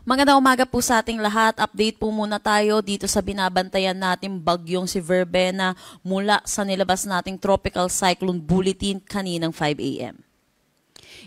Magandang umaga po sa ating lahat. Update po muna tayo dito sa binabantayan nating bagyong si Verbena mula sa nilabas nating Tropical Cyclone Bulletin kaninang 5 a.m.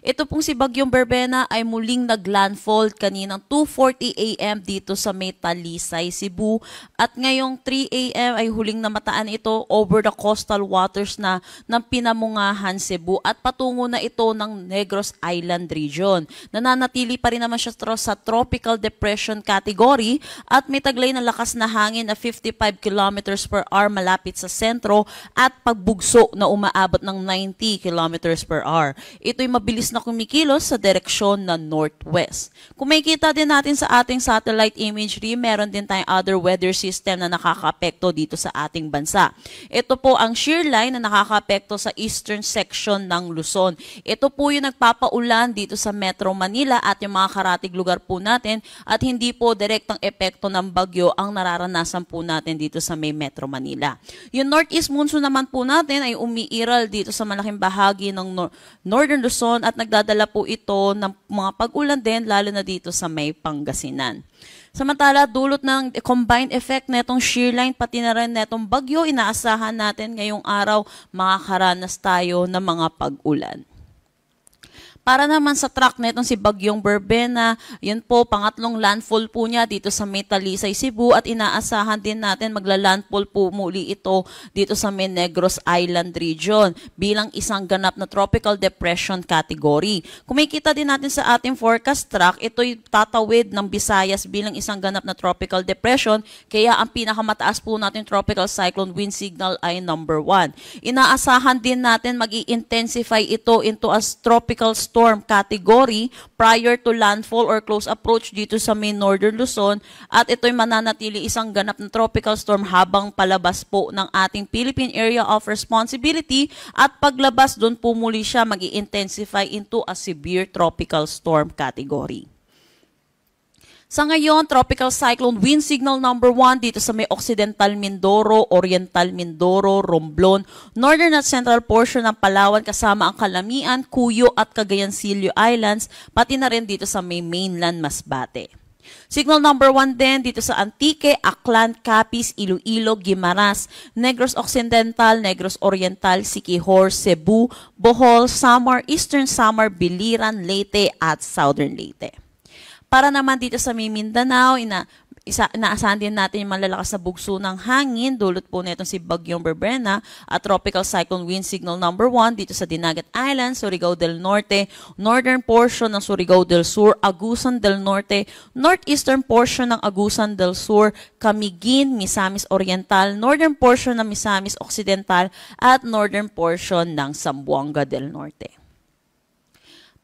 Ito pong si Bagyong Verbena ay muling naglandfall kaninang 2:40 a.m. dito sa may Talisay, Cebu. At ngayong 3 a.m. ay huling namataan ito over the coastal waters na ng Pinamungahan, Cebu at patungo na ito ng Negros Island region. Nananatili pa rin naman siya sa tropical depression category at may taglay na lakas na hangin na 55 kilometers per hour malapit sa sentro at pagbugso na umaabot ng 90 kilometers per hour. Ito'y mabilis na kumikilos sa direksyon na northwest. Kung makikita din natin sa ating satellite imagery, meron din tayong other weather system na nakakaapekto dito sa ating bansa. Ito po ang shear line na nakakaapekto sa eastern section ng Luzon. Ito po yung nagpapaulan dito sa Metro Manila at yung mga karatig lugar po natin at hindi po direktang epekto ng bagyo ang nararanasan po natin dito sa may Metro Manila. Yung northeast monsoon naman po natin ay umiiral dito sa malaking bahagi ng northern Luzon at nagdadala po ito ng mga pag-ulan din lalo na dito sa may Pangasinan. Samantala, dulot ng combined effect netong shear line pati na rin netong bagyo, inaasahan natin ngayong araw makakaranas tayo ng mga pag-ulan. Para naman sa track netong si Bagyong Verbena, yun po, pangatlong landfall po niya dito sa may Talisay, Cebu at inaasahan din natin magla-landfall po muli ito dito sa may Negros Island region bilang isang ganap na tropical depression category. Kung makikita din natin sa ating forecast track, ito'y tatawid ng Visayas bilang isang ganap na tropical depression kaya ang pinakamataas po natin tropical cyclone wind signal ay number 1. Inaasahan din natin mag-i-intensify ito into a tropical storm category prior to landfall or close approach dito sa may northern Luzon at ito'y mananatili isang ganap na tropical storm habang palabas po ng ating Philippine Area of Responsibility at paglabas doon po muli siya mag-i-intensify into a severe tropical storm category. Sa ngayon, Tropical Cyclone Wind Signal number 1 dito sa may Occidental Mindoro, Oriental Mindoro, Romblon, Northern at Central portion ng Palawan kasama ang Calamian, Cuyo at Cagayancillo Islands, pati na rin dito sa may mainland Masbate. Signal number 1 din dito sa Antique, Aklan, Capiz, Iloilo, Guimaras, Negros Occidental, Negros Oriental, Siquijor, Cebu, Bohol, Samar, Eastern Samar, Biliran, Leyte at Southern Leyte. Para naman dito sa Mindanao, inaasahan din natin yung malalakas na bugso ng hangin, dulot po netong si Bagyong Verbena at Tropical Cyclone Wind Signal number 1 dito sa Dinagat Island, Surigao del Norte, northern portion ng Surigao del Sur, Agusan del Norte, northeastern portion ng Agusan del Sur, Camiguin, Misamis Oriental, northern portion ng Misamis Occidental at northern portion ng Zamboanga del Norte.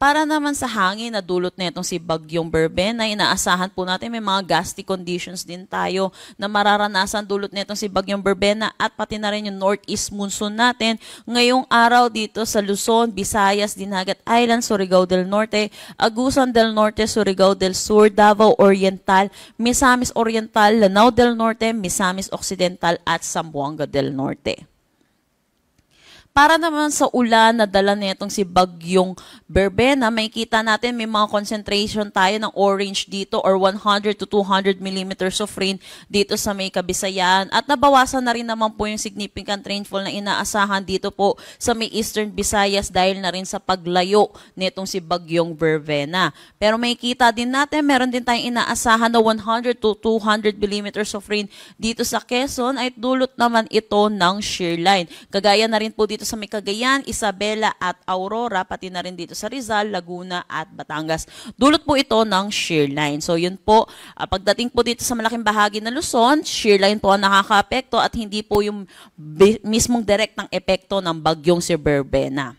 Para naman sa hangin na dulot netong si Bagyong Verbena, inaasahan po natin may mga gusty conditions din tayo na mararanasan dulot netong si Bagyong Verbena at pati na rin yung northeast monsoon natin ngayong araw dito sa Luzon, Visayas, Dinagat Island, Surigao del Norte, Agusan del Norte, Surigao del Sur, Davao Oriental, Misamis Oriental, Lanao del Norte, Misamis Occidental at Zamboanga del Norte. Para naman sa ulan na dala netong si Bagyong Verbena, makikita natin may mga concentration tayo ng orange dito or 100 to 200 millimeters of rain dito sa may Kabisayan. At nabawasan na rin naman po yung significant rainfall na inaasahan dito po sa may Eastern Visayas dahil na rin sa paglayo netong si Bagyong Verbena. Pero makikita din natin, meron din tayong inaasahan na 100 to 200 millimeters of rain dito sa Quezon ay dulot naman ito ng shear line. Kagaya na rin po dito sa may Cagayan, Isabela at Aurora, pati na rin dito sa Rizal, Laguna at Batangas. Dulot po ito ng shear line. So yun po, pagdating po dito sa malaking bahagi ng Luzon, shear line po ang nakakaapekto at hindi po yung mismong direktang epekto ng bagyong si Verbena.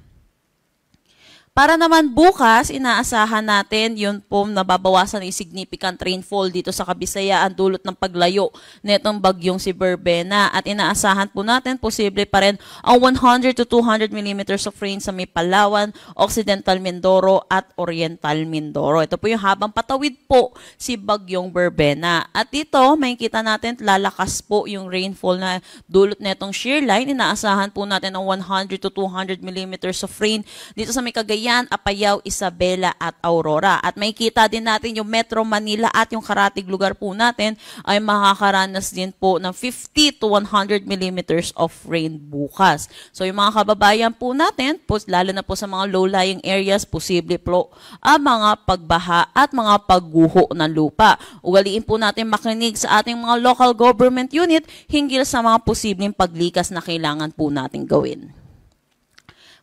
Para naman bukas, inaasahan natin yun po nababawasan ng significant rainfall dito sa Kabisayaan dulot ng paglayo netong bagyong si Verbena. At inaasahan po natin posible pa rin ang 100 to 200 millimeters of rain sa may Palawan, Occidental Mindoro at Oriental Mindoro. Ito po yung habang patawid po si bagyong Verbena. At dito, makikita natin lalakas po yung rainfall na dulot netong shear line. Inaasahan po natin ang 100 to 200 millimeters of rain dito sa may Cagayan, Cagayan, Apayao, Isabela at Aurora. At makikita din natin yung Metro Manila at yung karatig lugar po natin ay makakaranas din po ng 50 to 100 millimeters of rain bukas. So yung mga kababayan po natin, lalo na po sa mga low-lying areas, posible po ang mga pagbaha at mga pagguho ng lupa. Ugaliin po natin makinig sa ating mga local government unit hinggil sa mga posibleng paglikas na kailangan po natin gawin.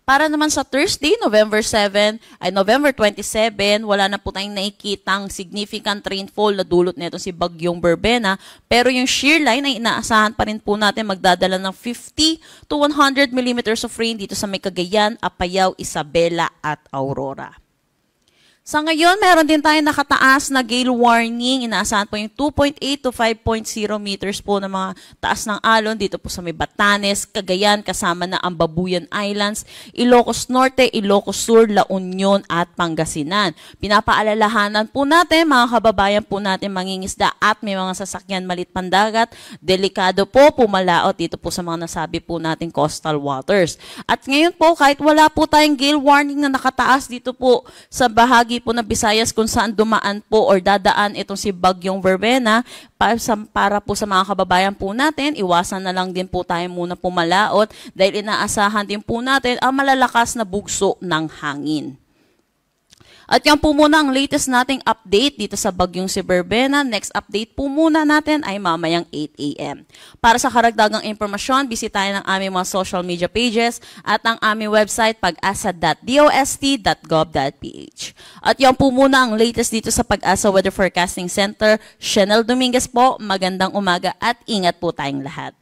Para naman sa Thursday, November 27, wala na po tayong nakikitang significant rainfall na dulot nito si Bagyong Berbena. Pero yung shear line ay inaasahan pa rin po natin magdadala ng 50 to 100 millimeters of rain dito sa may Cagayan, Apayao, Isabela at Aurora. Sa ngayon, meron din tayong nakataas na gale warning. Inaasahan po yung 2.8 to 5.0 meters po ng mga taas ng alon dito po sa may Batanes, Cagayan, kasama na ang Babuyan Islands, Ilocos Norte, Ilocos Sur, La Union at Pangasinan. Pinapaalalahanan po natin, mga kababayan po natin mangingisda at may mga sasakyan malit pandagat, delikado po pumalaot dito po sa mga nasabi po natin coastal waters. At ngayon po, kahit wala po tayong gale warning na nakataas dito po sa bahagi po ng Visayas kung saan dumaan po or dadaan itong si Bagyong Berbena, para po sa mga kababayan po natin, iwasan na lang din po tayo muna pumalaot dahil inaasahan din po natin ang malalakas na bugso ng hangin. At yan po muna ang latest nating update dito sa Bagyong si Berbena. Next update po muna natin ay mamayang 8 a.m. Para sa karagdagang impormasyon, bisitahin ang aming mga social media pages at ang aming website pag-asa.dost.gov.ph. At yan po muna ang latest dito sa Pag-asa Weather Forecasting Center. Chanel Dominguez po, magandang umaga at ingat po tayong lahat.